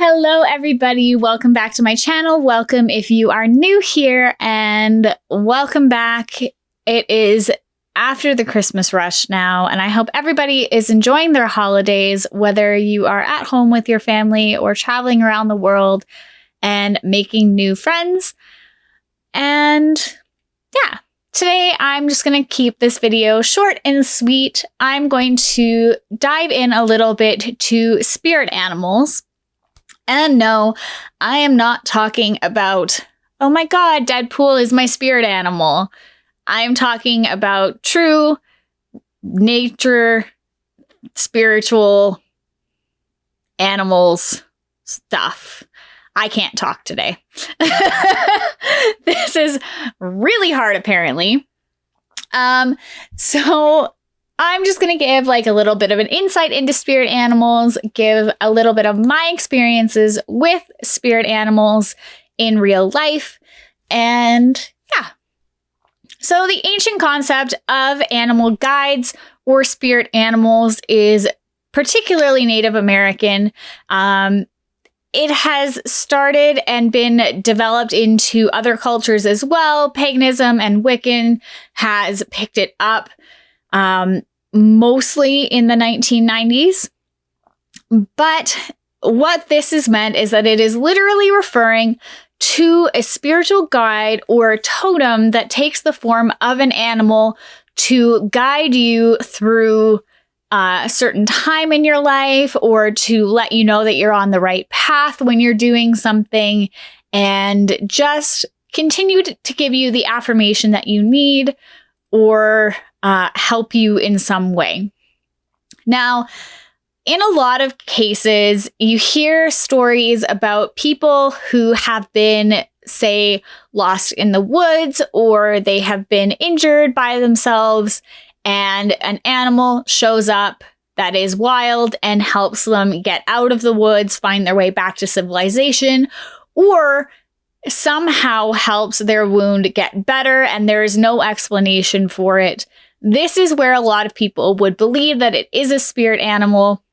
Hello, everybody. Welcome back to my channel. Welcome if you are new here, and welcome back. It is after the Christmas rush now, and I hope everybody is enjoying their holidays, whether you are at home with your family or traveling around the world and making new friends. And yeah, today I'm just going to keep this video short and sweet. I'm going to dive in a little bit to spirit animals. And no, I am not talking about, oh my God, Deadpool is my spirit animal. I am talking about true nature, spiritual animals stuff. I can't talk today. This is really hard, apparently. So I'm just going to give like a little bit of an insight into spirit animals, give a little bit of my experiences with spirit animals in real life. And yeah. So the ancient concept of animal guides or spirit animals is particularly Native American. It has started and been developed into other cultures as well. Paganism and Wiccan has picked it up. Mostly in the 1990s. But what this has meant is that it is literally referring to a spiritual guide or a totem that takes the form of an animal to guide you through a certain time in your life, or to let you know that you're on the right path when you're doing something, and just continue to give you the affirmation that you need, or help you in some way. Now, in a lot of cases, you hear stories about people who have been, say, lost in the woods, or they have been injured by themselves, and an animal shows up that is wild and helps them get out of the woods, find their way back to civilization, or somehow helps their wound get better, and there is no explanation for it. This is where a lot of people would believe that it is a spirit animal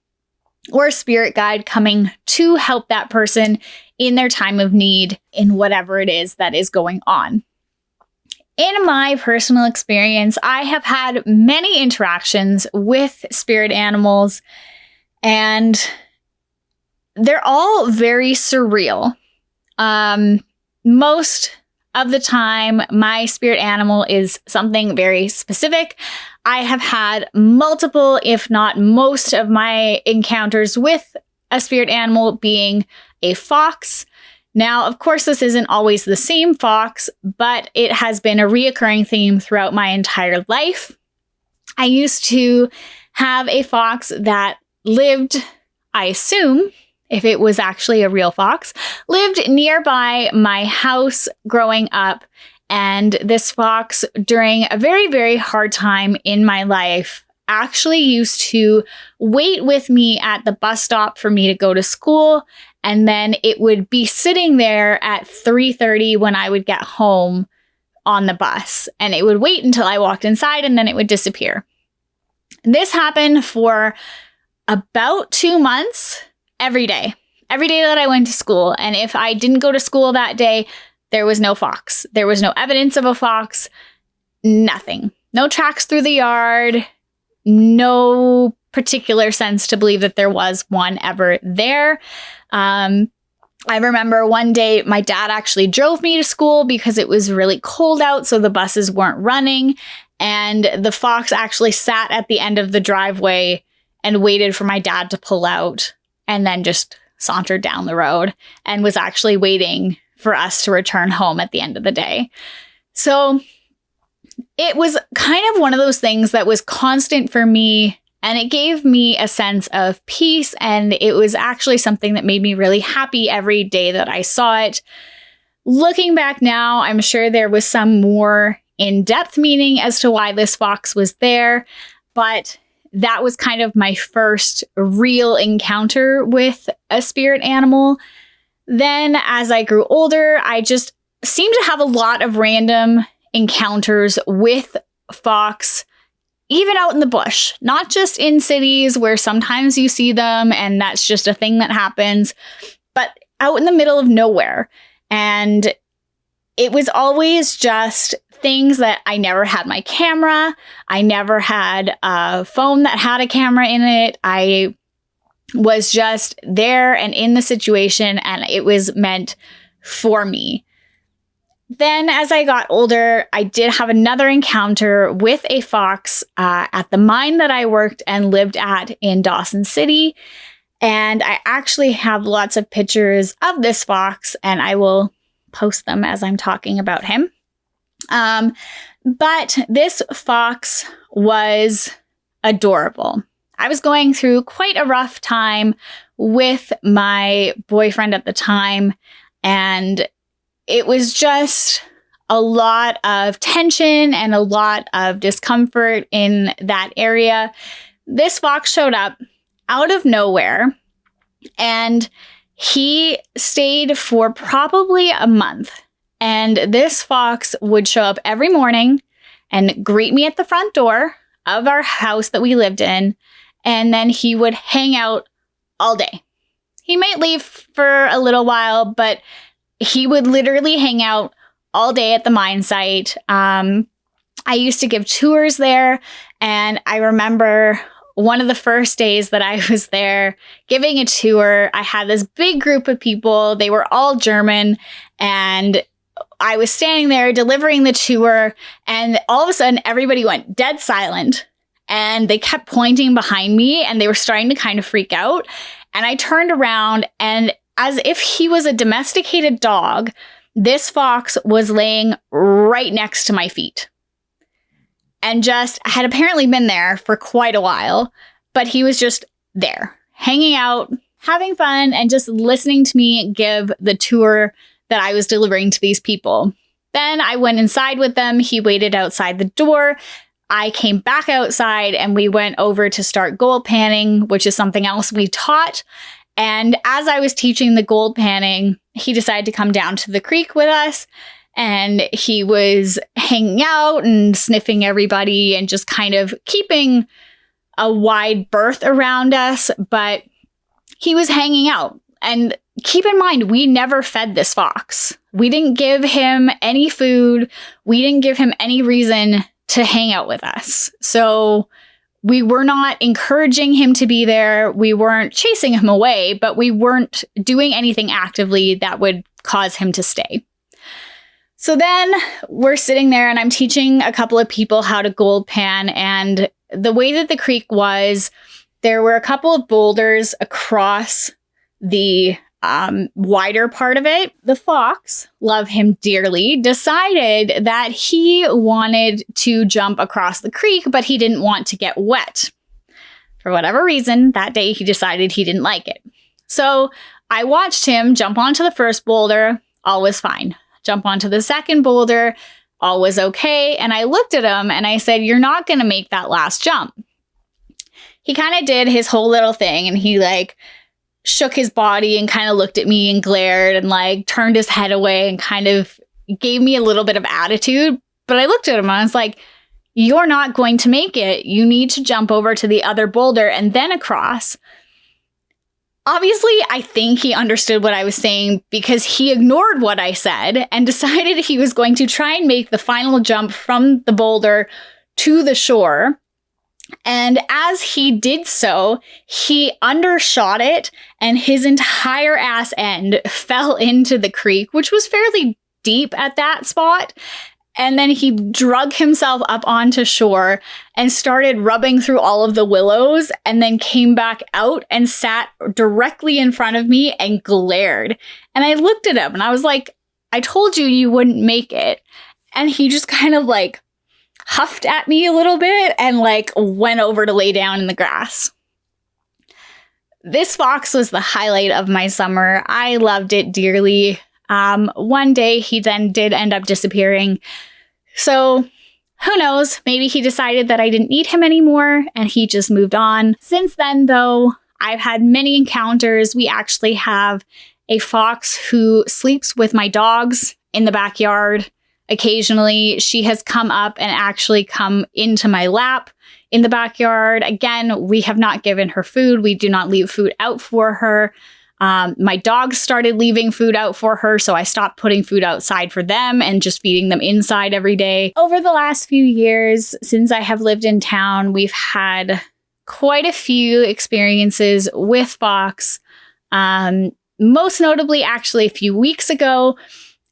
or a spirit guide coming to help that person in their time of need in whatever it is that is going on. In my personal experience, I have had many interactions with spirit animals, and they're all very surreal. Most of the time, my spirit animal is something very specific. I have had multiple, if not most, of my encounters with a spirit animal being a fox. Now, of course, this isn't always the same fox, but it has been a reoccurring theme throughout my entire life. I used to have a fox that lived, I assume, if it was actually a real fox, lived nearby my house growing up. And this fox, during a very, very hard time in my life, actually used to wait with me at the bus stop for me to go to school. And then it would be sitting there at 3:30 when I would get home on the bus. And it would wait until I walked inside, and then it would disappear. This happened for about 2 months. Every day that I went to school. And if I didn't go to school that day, there was no fox. There was no evidence of a fox. Nothing. No tracks through the yard. No particular sense to believe that there was one ever there. I remember one day my dad actually drove me to school because it was really cold out, so the buses weren't running. And the fox actually sat at the end of the driveway and waited for my dad to pull out, and then just sauntered down the road and was actually waiting for us to return home at the end of the day. So it was kind of one of those things that was constant for me, and it gave me a sense of peace, and it was actually something that made me really happy every day that I saw it. Looking back now, I'm sure there was some more in-depth meaning as to why this fox was there, but that was kind of my first real encounter with a spirit animal. Then as I grew older, I just seemed to have a lot of random encounters with fox, even out in the bush, not just in cities where sometimes you see them and that's just a thing that happens, but out in the middle of nowhere. And it was always just things that I never had my camera. I never had a phone that had a camera in it. I was just there and in the situation, and it was meant for me. Then as I got older, I did have another encounter with a fox at the mine that I worked and lived at in Dawson City. And I actually have lots of pictures of this fox, and I will post them as I'm talking about him. But this fox was adorable. I was going through quite a rough time with my boyfriend at the time, and it was just a lot of tension and a lot of discomfort in that area. This fox showed up out of nowhere, and he stayed for probably a month. And this fox would show up every morning and greet me at the front door of our house that we lived in, and then he would hang out all day. He might leave for a little while, but he would literally hang out all day at the mine site. I used to give tours there, and I remember one of the first days that I was there giving a tour, I had this big group of people. They were all German, and I was standing there delivering the tour, and all of a sudden everybody went dead silent, and they kept pointing behind me, and they were starting to kind of freak out. And I turned around, and as if he was a domesticated dog, this fox was laying right next to my feet. And just had apparently been there for quite a while, but he was just there, hanging out, having fun, and just listening to me give the tour that I was delivering to these people. Then I went inside with them. He waited outside the door. I came back outside, and we went over to start gold panning, which is something else we taught. And as I was teaching the gold panning, he decided to come down to the creek with us. And he was hanging out and sniffing everybody and just kind of keeping a wide berth around us. But he was hanging out. And keep in mind, we never fed this fox. We didn't give him any food. We didn't give him any reason to hang out with us. So we were not encouraging him to be there. We weren't chasing him away, but we weren't doing anything actively that would cause him to stay. So then we're sitting there, and I'm teaching a couple of people how to gold pan. And the way that the creek was, there were a couple of boulders across the wider part of it. The fox, love him dearly, decided that he wanted to jump across the creek, but he didn't want to get wet. For whatever reason, that day he decided he didn't like it. So I watched him jump onto the first boulder, all was fine. Jump onto the second boulder, all was okay. And I looked at him and I said, "You're not going to make that last jump." He kind of did his whole little thing, and he shook his body and kind of looked at me and glared and turned his head away and kind of gave me a little bit of attitude. But I looked at him and I was like, "You're not going to make it. You need to jump over to the other boulder and then across." Obviously, I think he understood what I was saying because he ignored what I said and decided he was going to try and make the final jump from the boulder to the shore. And as he did so, he undershot it, and his entire ass end fell into the creek, which was fairly deep at that spot. And then he drug himself up onto shore and started rubbing through all of the willows, and then came back out and sat directly in front of me and glared. And I looked at him and I was like, "I told you you wouldn't make it." And he just kind of huffed at me a little bit and went over to lay down in the grass. This fox was the highlight of my summer. I loved it dearly. One day he then did end up disappearing. So who knows? Maybe he decided that I didn't need him anymore and he just moved on. Since then, though, I've had many encounters. We actually have a fox who sleeps with my dogs in the backyard. Occasionally, she has come up and actually come into my lap in the backyard. Again, we have not given her food. We do not leave food out for her. My dogs started leaving food out for her, so I stopped putting food outside for them and just feeding them inside every day. Over the last few years, since I have lived in town, we've had quite a few experiences with Fox. Most notably, actually, a few weeks ago,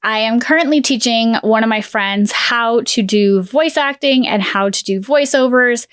I am currently teaching one of my friends how to do voice acting and how to do voiceovers.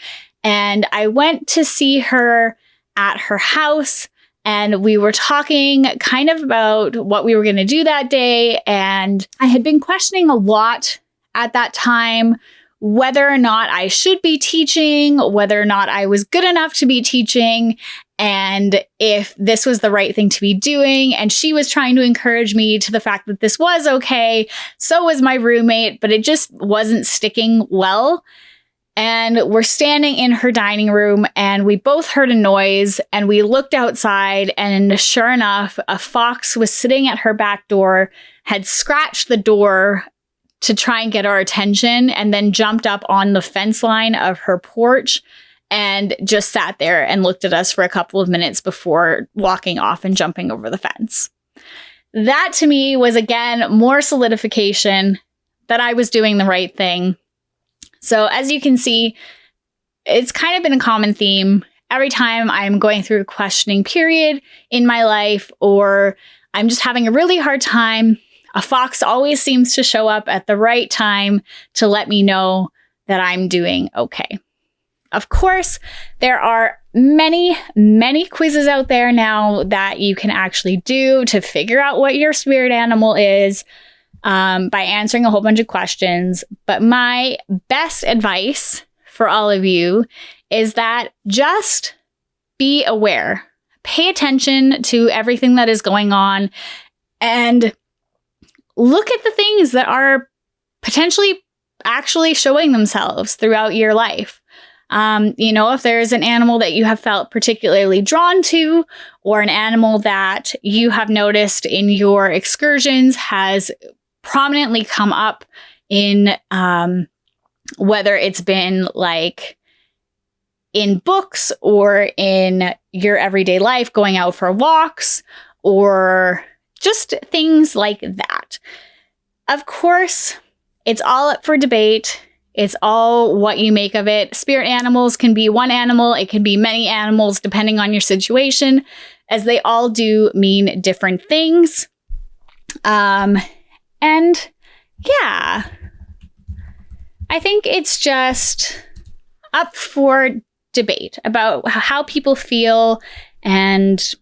And I went to see her at her house, and we were talking kind of about what we were going to do that day. And I had been questioning a lot at that time whether or not I should be teaching, whether or not I was good enough to be teaching, and if this was the right thing to be doing. And she was trying to encourage me to the fact that this was okay. So was my roommate, but it just wasn't sticking well. And we're standing in her dining room, and we both heard a noise, and we looked outside, and sure enough, a fox was sitting at her back door, had scratched the door to try and get our attention, and then jumped up on the fence line of her porch and just sat there and looked at us for a couple of minutes before walking off and jumping over the fence. That to me was, again, more solidification that I was doing the right thing. So as you can see, it's kind of been a common theme. Every time I'm going through a questioning period in my life, or I'm just having a really hard time, a fox always seems to show up at the right time to let me know that I'm doing okay. Of course, there are many, many quizzes out there now that you can actually do to figure out what your spirit animal is, by answering a whole bunch of questions. But my best advice for all of you is that just be aware. Pay attention to everything that is going on and look at the things that are potentially actually showing themselves throughout your life. If there's an animal that you have felt particularly drawn to, or an animal that you have noticed in your excursions has prominently come up in, whether it's been like in books or in your everyday life, going out for walks, or just things like that. Of course, it's all up for debate. It's all what you make of it. Spirit animals can be one animal. It can be many animals depending on your situation, as they all do mean different things. And yeah, I think it's just up for debate about how people feel and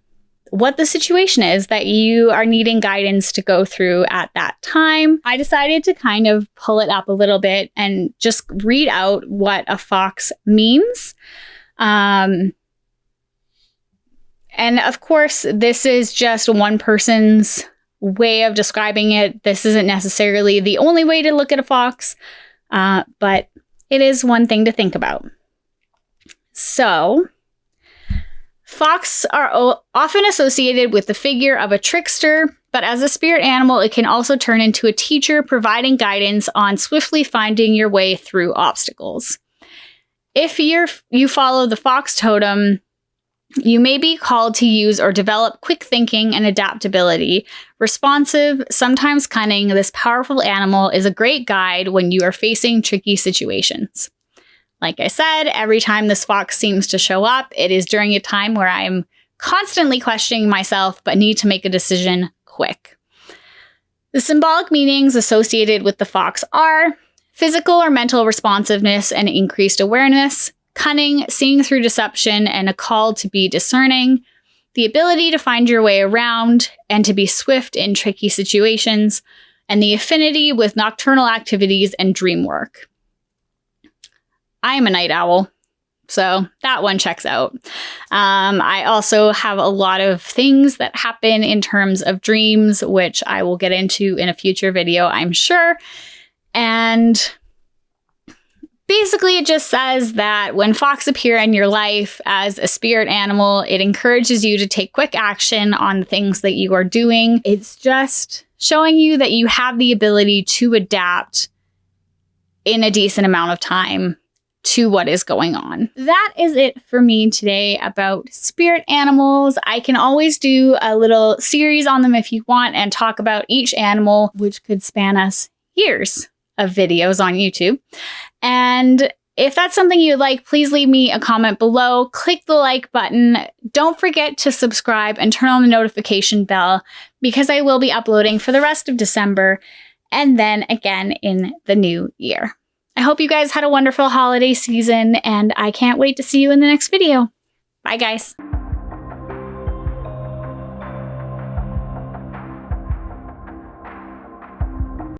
what the situation is that you are needing guidance to go through at that time. I decided to kind of pull it up a little bit and just read out what a fox means. And of course, this is just one person's way of describing it. This isn't necessarily the only way to look at a fox, but it is one thing to think about. So, fox are often associated with the figure of a trickster, but as a spirit animal, it can also turn into a teacher, providing guidance on swiftly finding your way through obstacles. If you follow the fox totem, you may be called to use or develop quick thinking and adaptability. Responsive, sometimes cunning, this powerful animal is a great guide when you are facing tricky situations. Like I said, every time this fox seems to show up, it is during a time where I'm constantly questioning myself but need to make a decision quick. The symbolic meanings associated with the fox are physical or mental responsiveness and increased awareness, cunning, seeing through deception, and a call to be discerning, the ability to find your way around and to be swift in tricky situations, and the affinity with nocturnal activities and dream work. I am a night owl, so that one checks out. I also have a lot of things that happen in terms of dreams, which I will get into in a future video, I'm sure. And basically, it just says that when fox appear in your life as a spirit animal, it encourages you to take quick action on the things that you are doing. It's just showing you that you have the ability to adapt in a decent amount of time to what is going on. That is it for me today about spirit animals. I can always do a little series on them if you want and talk about each animal, which could span us years of videos on YouTube. And if that's something you'd like, please leave me a comment below. Click the like button. Don't forget to subscribe and turn on the notification bell because I will be uploading for the rest of December and then again in the new year. I hope you guys had a wonderful holiday season, and I can't wait to see you in the next video. Bye, guys.